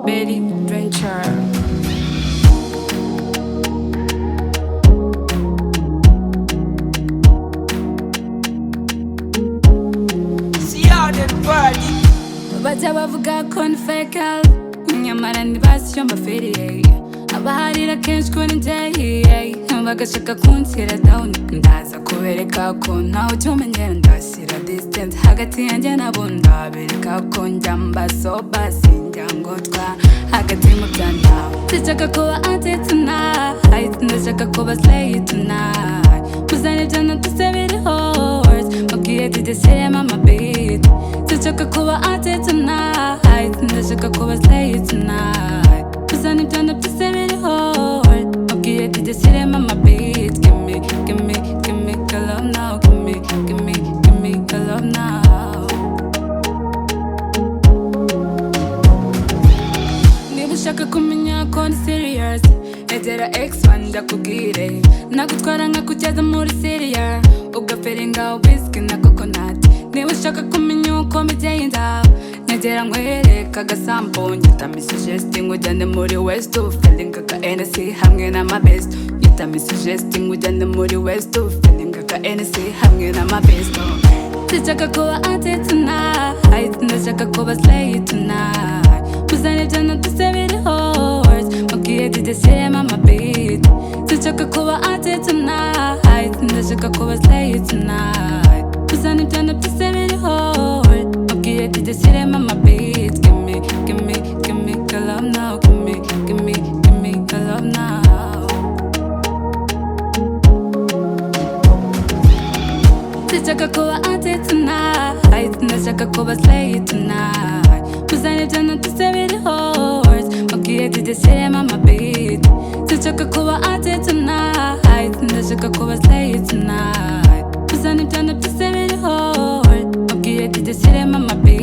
Betty Drencher. See how that party. Bajya bavuga ko ni fake nyamara ntibazi icyo mbafitiye abaharira kenshi kuri njye bagashaka kunshyira down ndaza kubereka ko ntawe ujya umenyera ndashyira distance hagati yanjye nabo ndabereka ko njya mbasoba sinjya ngotwa hagati mu byanda ndashaka kuba anti tonight ndashaka kuba slay tonight muzane ibyo duse biri horse mubwiye DJ shyiremo amabeat ndashaka kuba anti tonight ndashaka kuba slay tonight muzane ibyo duse biri horse mubwiye DJ shyiremo amabeat give me good love now give me good love now niba ushaka kumenya ko ni serious egera X1 ndakubwire nagutwara nkakugeza muri Syria ugaferinga whisky na coconut niba ushaka kumenya uko migenda nyegera nkwereka agasample nyitama suggesting ujyane muri West feeling aka NC hamwe n'ama best nyitama suggesting ujyane muri West feeling aka NC hamwe n'ama best ndashaka kuba anti tonight ndashaka kuba slay tonight muzane ibyo duse biri horse mubwiye DJ shyiremo amabeat ndashaka kuba anti tonight ndashaka kuba slay tonight muzane ibyo duse biri horse mubwiye DJ shyiremo amabeat give me good love now give me good love now ndashaka kuba anti tonight ndashaka kuba slay tonight muzane ibyo duse biri horse mubwiye DJ shyiremo amabeat ndashaka kuba anti tonight ndashaka kuba slay tonight muzane ibyo duse biri horse mubwiye DJ shyiremo amabeat